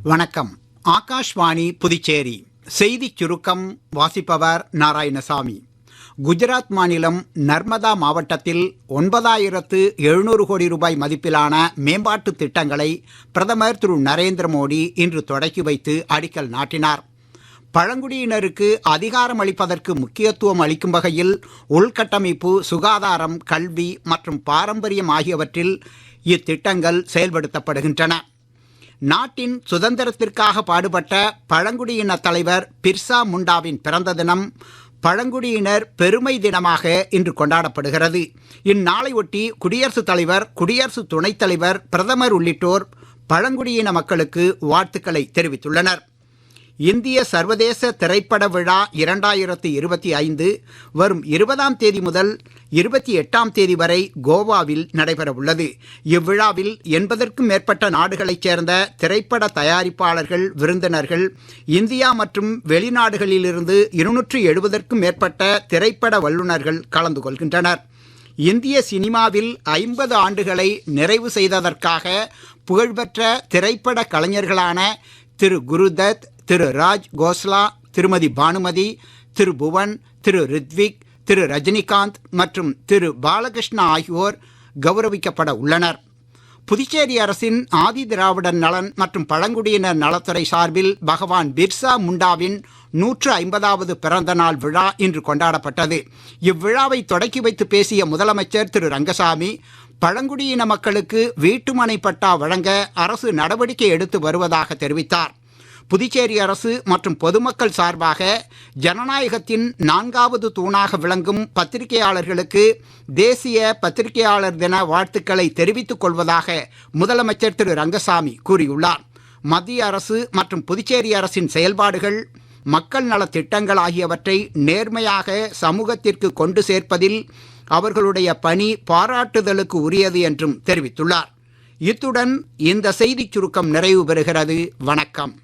வணக்கம். ஆகாஷ்வாணி புதுச்சேரி செய்திச் சுருக்கம் வாசிப்பவர் நாராயணசாமி. குஜராத் மாநிலம் நர்மதா மாவட்டத்தில் 9,700 கோடி ரூபாய் மதிப்பிலான மேம்பாட்டு திட்டங்களை பிரதமர் திரு நரேந்திர மோடி இன்று தொடக்கி வைத்து அடிக்கல் நாட்டினார். பழங்குடியினருக்கு அதிகாரம் அளிப்பதற்கு முக்கியத்துவம் அளிக்கும் வகையில் உள்கட்டமைப்பு, சுகாதாரம், கல்வி மற்றும் பாரம்பரியம் ஆகியவற்றில் இத்திட்டங்கள் செயல்படுத்தப்படுகின்றன. நாட்டின் சுதந்திரத்திற்காக பாடுபட்ட பழங்குடியின தலைவர் பிர்சா முண்டாவின் பிறந்த தினம் பழங்குடியினர் பெருமை தினமாக இன்று கொண்டாடப்படுகிறது. இந்நாளை ஒட்டி குடியரசுத் தலைவர், குடியரசு துணைத் தலைவர், பிரதமர் உள்ளிட்டோர் பழங்குடியின மக்களுக்கு வாழ்த்துக்களை தெரிவித்துள்ளனர். இந்திய சர்வதேச திரைப்பட விழா 2025 வரும் 20ஆம் தேதி முதல் 28ஆம் தேதி வரை கோவாவில் நடைபெற உள்ளது. இவ்விழாவில் 80க்கும் மேற்பட்ட நாடுகளைச் சேர்ந்த திரைப்பட தயாரிப்பாளர்கள், விருந்தினர்கள், இந்தியா மற்றும் வெளிநாடுகளிலிருந்து 270க்கும் மேற்பட்ட திரைப்பட வல்லுநர்கள் கலந்து கொள்கின்றனர். இந்திய சினிமாவில் 50 ஆண்டுகளை நிறைவு செய்ததற்காக புகழ்பெற்ற திரைப்பட கலைஞர்களான திரு குருதத், திரு ராஜ் கோஸ்லா, திருமதி பானுமதி, திரு புவன், திரு ரித்விக், திரு ரஜினிகாந்த் மற்றும் திரு பாலகிருஷ்ணா ஆகியோர் கௌரவிக்கப்பட உள்ளனர். புதுச்சேரி அரசின் ஆதி திராவிடர் நலன் மற்றும் பழங்குடியினர் நலத்துறை சார்பில் பகவான் பிர்சா முண்டாவின் 150வது பிறந்த நாள் விழா இன்று கொண்டாடப்பட்டது. இவ்விழாவை தொடக்கி வைத்து பேசிய முதலமைச்சர் திரு ரங்கசாமி, பழங்குடியின மக்களுக்கு வீட்டுமனை பட்டா வழங்க அரசு நடவடிக்கை எடுத்து வருவதாக தெரிவித்தார். புதுச்சேரி அரசு மற்றும் பொதுமக்கள் சார்பாக ஜனநாயகத்தின் 4வது தூணாக விளங்கும் பத்திரிகையாளர்களுக்கு தேசிய பத்திரிகையாளர் தின வாழ்த்துக்களை தெரிவித்துக் கொள்வதாக முதலமைச்சர் திரு ரங்கசாமி கூறியுள்ளார். மத்திய அரசு மற்றும் புதுச்சேரி அரசின் செயல்பாடுகள், மக்கள் நலத் திட்டங்கள் ஆகியவற்றை நேர்மையாக சமூகத்திற்கு கொண்டு சேர்ப்பதில் அவர்களுடைய பணி பாராட்டுதலுக்கு உரியது என்றும் தெரிவித்துள்ளார். இத்துடன் இந்த செய்திச் சுருக்கம் நிறைவு பெறுகிறது. வணக்கம்.